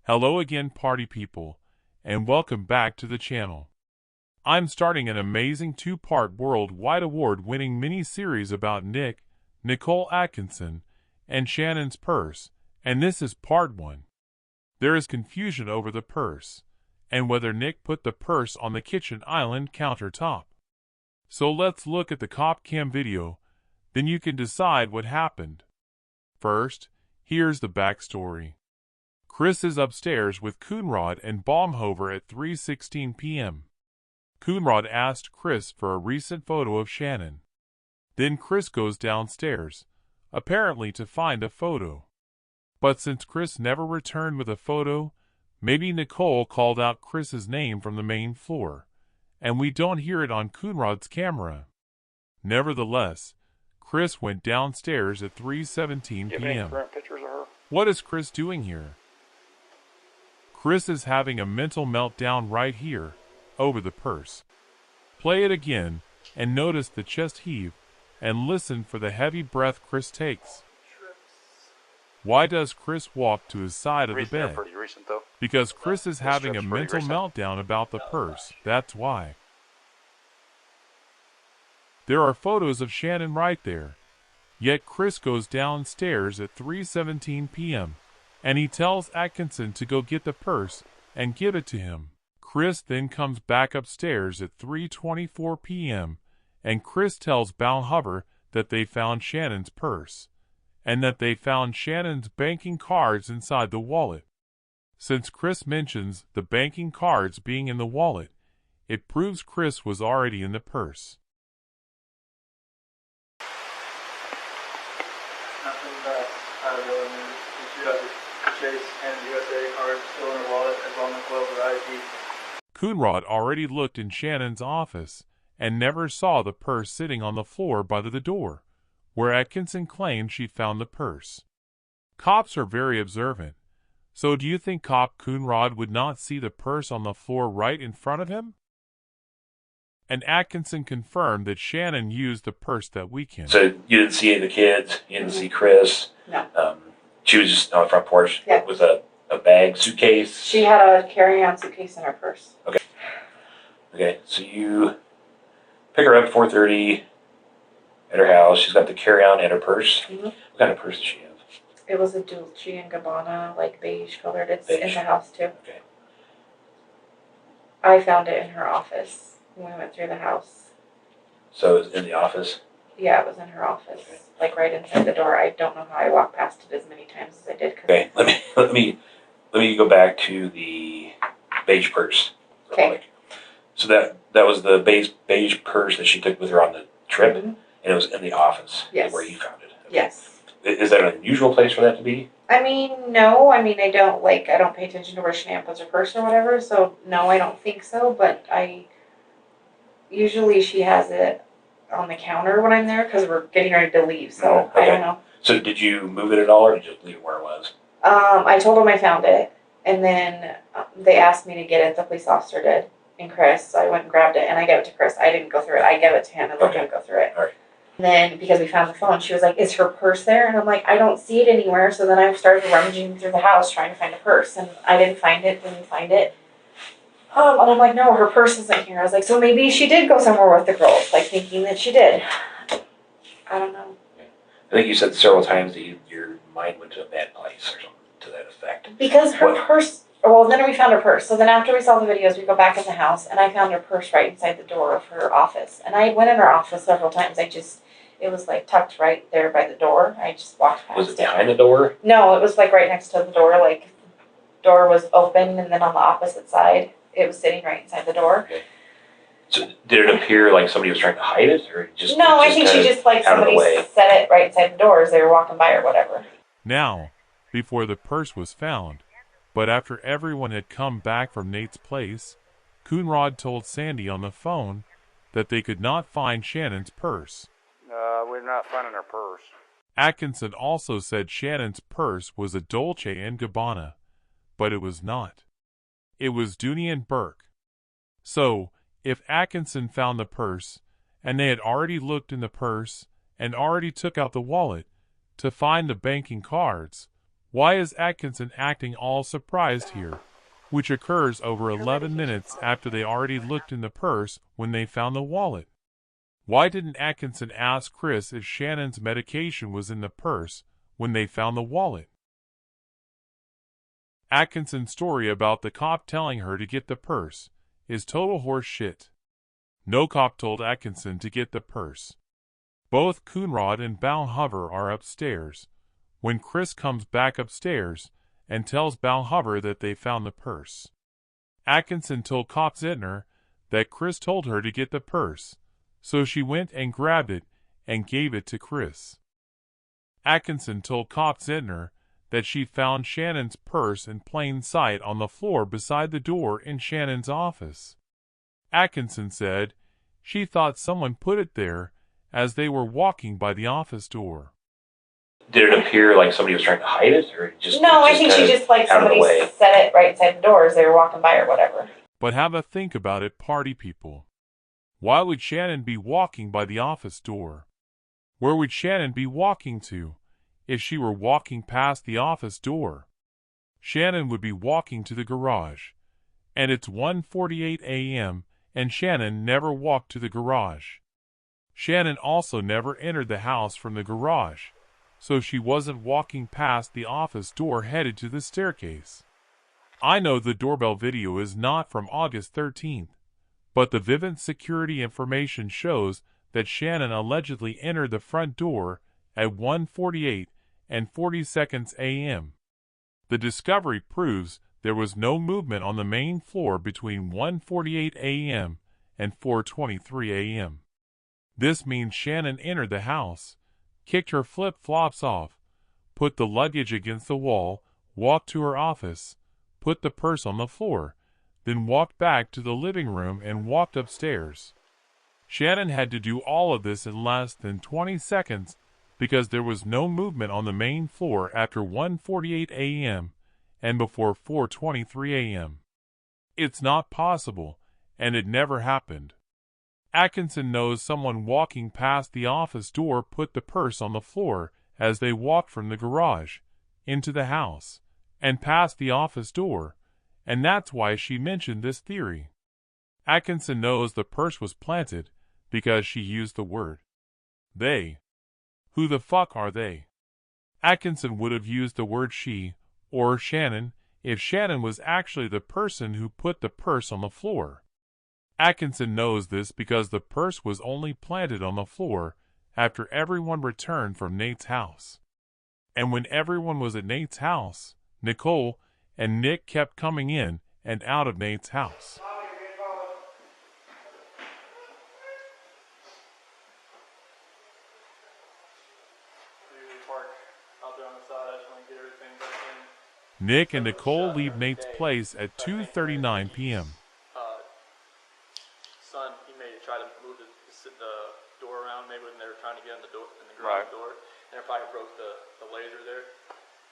Hello again, party people, and welcome back to the channel. I'm starting an amazing two-part worldwide award-winning mini-series about Nicole Atkinson, and Shannon's purse, and this is part 1. There is confusion over the purse, and whether Nick put the purse on the kitchen island countertop. So let's look at the cop cam video, then you can decide what happened. First, here's the backstory. Chris is upstairs with Coonrod and Baumhover at 3:16 p.m. Coonrod asked Chris for a recent photo of Shannon. Then Chris goes downstairs, apparently to find a photo. But since Chris never returned with a photo, maybe Nicole called out Chris's name from the main floor, and we don't hear it on Coonrod's camera. Nevertheless, Chris went downstairs at 3:17 p.m. Current pictures of her? What is Chris doing here? Chris is having a mental meltdown right here, over the purse. Play it again, and notice the chest heave, and listen for the heavy breath Chris takes. Why does Chris walk to his side of the bed? Pretty recent, though. Because Chris is having a mental meltdown about the purse, that's why. There are photos of Shannon right there. Yet Chris goes downstairs at 3:17 p.m. and he tells Atkinson to go get the purse and give it to him. Chris then comes back upstairs at 3:24 p.m. and Chris tells Baumhover that they found Shannon's purse and that they found Shannon's banking cards inside the wallet. Since Chris mentions the banking cards being in the wallet, it proves Chris was already in the purse. Nothing but out of the news. She has a Chase and USA card still in her wallet as long as well as ID. Coonrod already looked in Shannon's office and never saw the purse sitting on the floor by the door, where Atkinson claimed she found the purse. Cops are very observant, so do you think Cop Coonrod would not see the purse on the floor right in front of him? And Atkinson confirmed that Shannon used the purse that weekend. So you didn't see any of the kids? You didn't see Chris? No. She was just on the front porch Yeah. with a bag, suitcase? She had a carry-on suitcase in her purse. Okay, so you pick her up at 4:30 at her house. She's got the carry-on and her purse. Mm-hmm. What kind of purse does she have? It was a Dolce and Gabbana, like beige colored. It's in Beige. the house too. Okay. I found it in her office when we went through the house. So it's in the office? Yeah, it was in her office, Okay. like right inside the door. I don't know how I walked past it as many times as I did. Okay, let me go back to the beige purse real Okay. quick. So that was the beige purse that she took with her on the trip, Mhm. and it was in the office Yes. where you found it. Okay. Yes. Is that an unusual place for that to be? No. I don't pay attention to where Shan puts her purse or whatever, so no, I don't think so, but usually she has it on the counter when I'm there because we're getting ready to leave, so Okay. I don't know. So did you move it at all, or did you just leave it where it was? I told them I found it, and then they asked me to get it. The police officer did, and Chris. So I went and grabbed it, and I gave it to Chris. I didn't go through it. I gave it to him and let him go through it. All right. And then because we found the phone, she was like, "Is her purse there?" And I'm like, "I don't see it anywhere." So then I started rummaging through the house trying to find a purse, and I didn't find it. Didn't find it. And I'm like, "No, her purse isn't here." I was like, "So maybe she did go somewhere with the girls," like thinking that she did. I don't know. I think you said several times that your mind went to a bad place or something to that effect. Because her What? purse, well, then we found her purse. So then after we saw the videos, we go back in the house, and I found her purse right inside the door of her office. And I went in her office several times. It was like tucked right there by the door. I just walked past Was it behind the door? No, it was like right next to the door. Like, the door was open, and then on the opposite side, it was sitting right inside the door. Okay. So did it appear like somebody was trying to hide it, or just? No, I think she just like out of the somebody way. set it right inside the door as they were walking by or whatever. Now, before the purse was found, but after everyone had come back from Nate's place, Coonrod told Sandy on the phone that they could not find Shannon's purse. We're not finding her purse. Atkinson also said Shannon's purse was a Dolce & Gabbana, but it was not. It was Dooney & Burke. So, if Atkinson found the purse, and they had already looked in the purse and already took out the wallet to find the banking cards, Why is Atkinson acting all surprised here, which occurs over 11 minutes after they already looked in the purse when they found the wallet? Why didn't Atkinson ask Chris if Shannon's medication was in the purse when they found the wallet? Atkinson's story about the cop telling her to get the purse is total horse shit. No cop told Atkinson to get the purse. Both Coonrod and Balhover are upstairs when Chris comes back upstairs and tells Balhover that they found the purse. Atkinson told Cop Zentner that Chris told her to get the purse, so she went and grabbed it and gave it to Chris. Atkinson told Cop Zentner that she found Shannon's purse in plain sight on the floor beside the door in Shannon's office. Atkinson said she thought someone put it there as they were walking by the office door. Did it appear like somebody was trying to hide it, or just? No, I think she just like somebody set it right inside the door as they were walking by or whatever. But have a think about it, party people. Why would Shannon be walking by the office door? Where would Shannon be walking to if she were walking past the office door? Shannon would be walking to the garage. And it's 1:48 a.m. and Shannon never walked to the garage. Shannon also never entered the house from the garage, so she wasn't walking past the office door headed to the staircase. I know the doorbell video is not from August 13th, but the Vivint security information shows that Shannon allegedly entered the front door at 1:48 and 40 seconds a.m. The discovery proves there was no movement on the main floor between 1:48 a.m. and 4:23 a.m. This means Shannon entered the house, kicked her flip-flops off, put the luggage against the wall, walked to her office, put the purse on the floor, then walked back to the living room and walked upstairs. Shannon had to do all of this in less than 20 seconds because there was no movement on the main floor after 1:48 a.m. and before 4:23 a.m. It's not possible, and it never happened. Atkinson knows someone walking past the office door put the purse on the floor as they walked from the garage into the house and past the office door, and that's why she mentioned this theory. Atkinson knows the purse was planted because she used the word they. Who the fuck are they? Atkinson would have used the word she or Shannon if Shannon was actually the person who put the purse on the floor. Atkinson knows this because the purse was only planted on the floor after everyone returned from Nate's house. And when everyone was at Nate's house, Nicole and Nick kept coming in and out of Nate's house. Nick and Nicole leave Nate's place at 2:39 p.m. Son, he may try to move the door around, maybe when they were trying to get in the garage door, and it probably broke the laser there.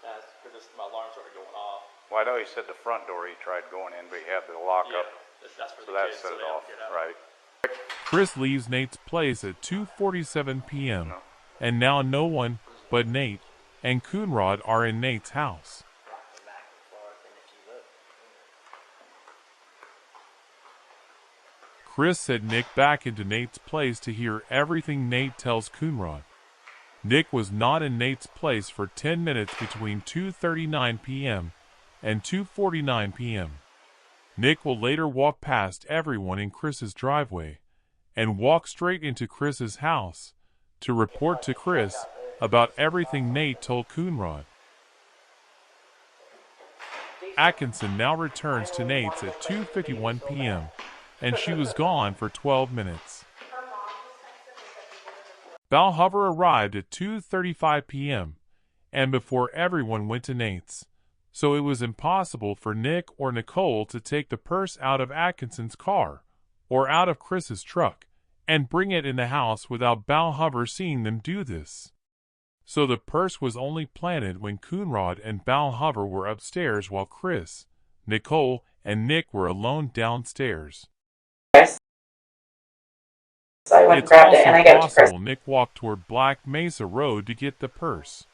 That's because my alarm started going off. Well, I know he said the front door he tried going in, but he had the lock up, that's for so the that kids, set so it off, right? Chris leaves Nate's place at 2:47 p.m. And now no one but Nate and Coonrod are in Nate's house. Chris sent Nick back into Nate's place to hear everything Nate tells Coonrod. Nick was not in Nate's place for 10 minutes between 2:39 p.m. and 2:49 p.m. Nick will later walk past everyone in Chris's driveway and walk straight into Chris's house to report to Chris about everything Nate told Coonrod. Atkinson now returns to Nate's at 2:51 p.m. and she was gone for 12 minutes. Balhover arrived at 2:35 p.m. and before everyone went to Nate's, so it was impossible for Nick or Nicole to take the purse out of Atkinson's car or out of Chris's truck and bring it in the house without Balhover seeing them do this. So the purse was only planted when Coonrod and Balhover were upstairs while Chris, Nicole, and Nick were alone downstairs. So I went and It's grabbed also it and I got it to Chris. possible Nick walked toward Black Mesa Road to get the purse.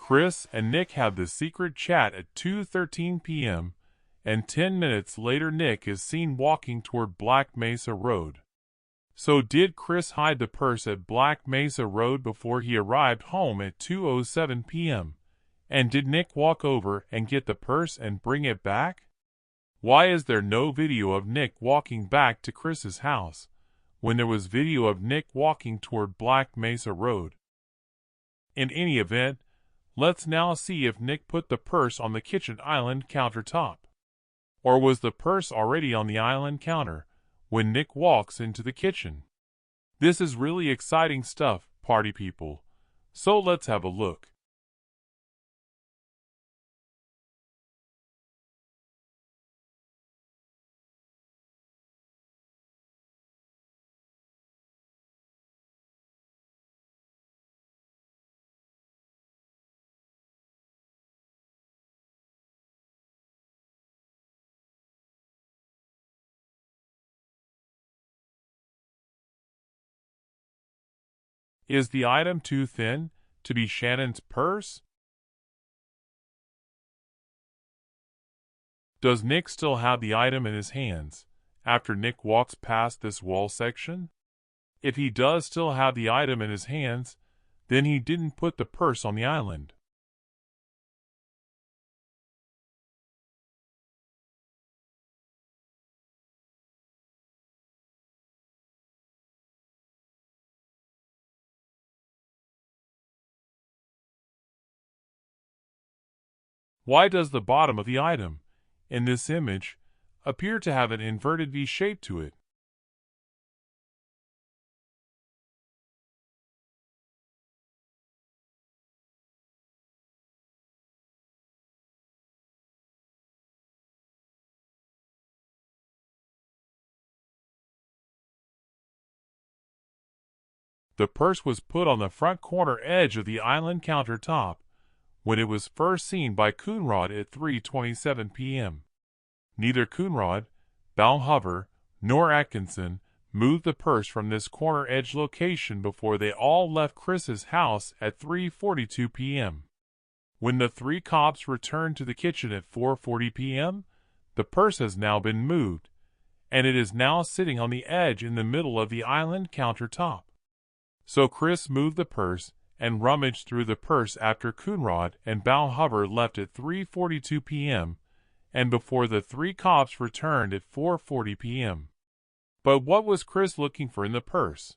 Chris and Nick have the secret chat at 2:13 p.m., and 10 minutes later Nick is seen walking toward Black Mesa Road. So did Chris hide the purse at Black Mesa Road before he arrived home at 2:07 p.m.? And did Nick walk over and get the purse and bring it back? Why is there no video of Nick walking back to Chris's house, when there was video of Nick walking toward Black Mesa Road? In any event, let's now see if Nick put the purse on the kitchen island countertop. Or was the purse already on the island counter when Nick walks into the kitchen? This is really exciting stuff, party people. So let's have a look. Is the item too thin to be Shannon's purse? Does Nick still have the item in his hands after Nick walks past this wall section? If he does still have the item in his hands, then he didn't put the purse on the island. Why does the bottom of the item, in this image, appear to have an inverted V shape to it? The purse was put on the front corner edge of the island countertop when it was first seen by Coonrod at 3:27 p.m. Neither Coonrod, Balhover, nor Atkinson moved the purse from this corner edge location before they all left Chris's house at 3:42 p.m. When the three cops returned to the kitchen at 4:40 p.m., the purse has now been moved, and it is now sitting on the edge in the middle of the island countertop. So Chris moved the purse and rummaged through the purse after Coonrod and Balhover left at 3:42 p.m. and before the three cops returned at 4:40 p.m. But what was Chris looking for in the purse?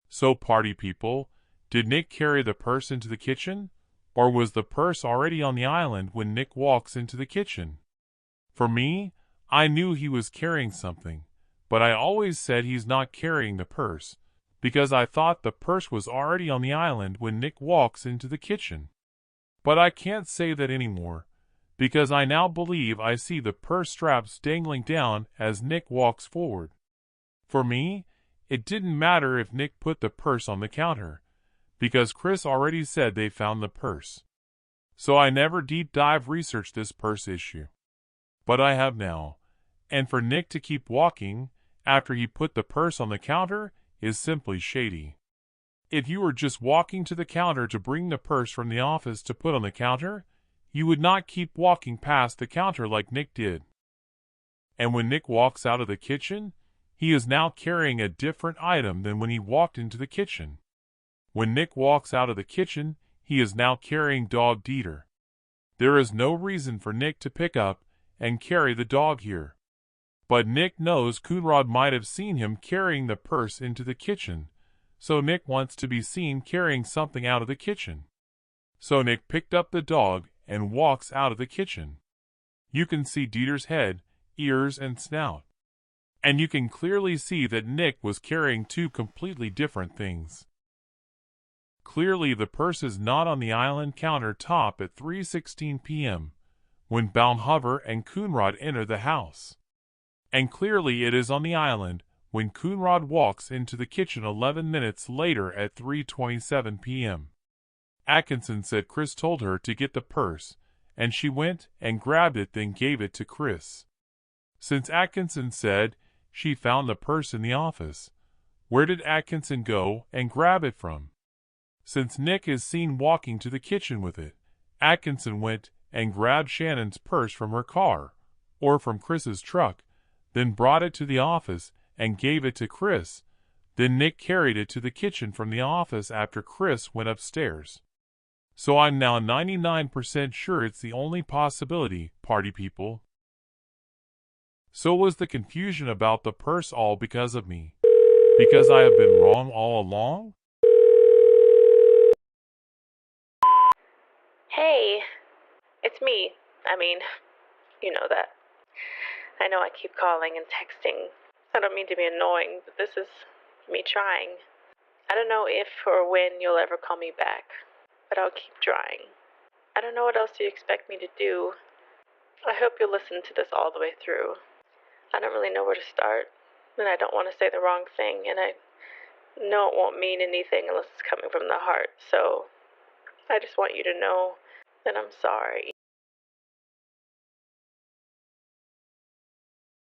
So party people, did Nick carry the purse into the kitchen? Or was the purse already on the island when Nick walks into the kitchen? For me, I knew he was carrying something, but I always said he's not carrying the purse, because I thought the purse was already on the island when Nick walks into the kitchen. But I can't say that anymore, because I now believe I see the purse straps dangling down as Nick walks forward. For me, it didn't matter if Nick put the purse on the counter, because Chris already said they found the purse. So I never deep dive researched this purse issue. But I have now, and for Nick to keep walking after he put the purse on the counter is simply shady. If you were just walking to the counter to bring the purse from the office to put on the counter, you would not keep walking past the counter like Nick did. And when Nick walks out of the kitchen, he is now carrying a different item than when he walked into the kitchen. When Nick walks out of the kitchen, he is now carrying dog Dieter. There is no reason for Nick to pick up and carry the dog here. But Nick knows Coonrod might have seen him carrying the purse into the kitchen, so Nick wants to be seen carrying something out of the kitchen. So Nick picked up the dog and walks out of the kitchen. You can see Dieter's head, ears, and snout. And you can clearly see that Nick was carrying two completely different things. Clearly the purse is not on the island countertop at 3:16 p.m. when Balhover and Coonrod enter the house. And clearly it is on the island when Coonrod walks into the kitchen 11 minutes later at 3:27 p.m. Atkinson said Chris told her to get the purse, and she went and grabbed it, then gave it to Chris. Since Atkinson said she found the purse in the office, where did Atkinson go and grab it from? since Nick is seen walking to the kitchen with it. Atkinson went and grabbed Shannon's purse from her car, or from Chris's truck, then brought it to the office and gave it to Chris. Then Nick carried it to the kitchen from the office after Chris went upstairs. So I'm now 99% sure it's the only possibility, party people. So was the confusion about the purse all because of me? Because I have been wrong all along? Hey, it's me. I mean, you know that. I know I keep calling and texting. I don't mean to be annoying, but this is me trying. I don't know if or when you'll ever call me back, but I'll keep trying. I don't know what else you expect me to do. I hope you'll listen to this all the way through. I don't really know where to start, and I don't want to say the wrong thing, and I know it won't mean anything unless it's coming from the heart, so I just want you to know that I'm sorry.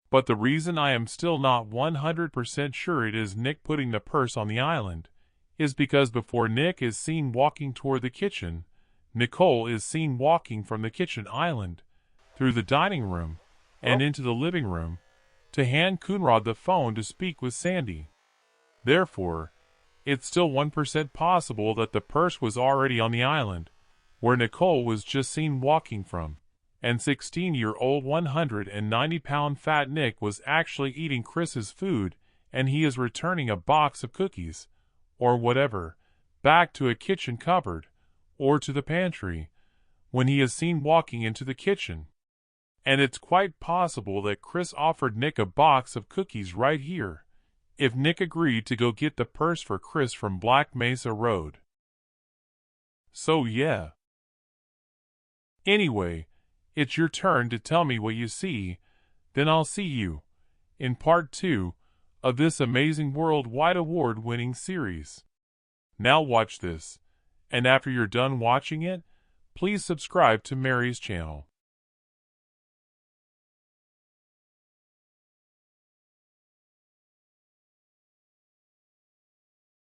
But the reason I am still not 100% sure it is Nick putting the purse on the island is because before Nick is seen walking toward the kitchen, Nicole is seen walking from the kitchen island through the dining room and into the living room to hand Coonrod the phone to speak with Sandy. Therefore, it's still 1% possible that the purse was already on the island, where Nicole was just seen walking from, and 16-year-old 190-pound fat Nick was actually eating Chris's food, and he is returning a box of cookies, or whatever, back to a kitchen cupboard, or to the pantry, when he is seen walking into the kitchen. And it's quite possible that Chris offered Nick a box of cookies right here, if Nick agreed to go get the purse for Chris from Black Mesa Road. So yeah. Anyway, it's your turn to tell me what you see, then I'll see you in part 2 of this amazing worldwide award-winning series. Now watch this, and after you're done watching it, please subscribe to Mary's channel.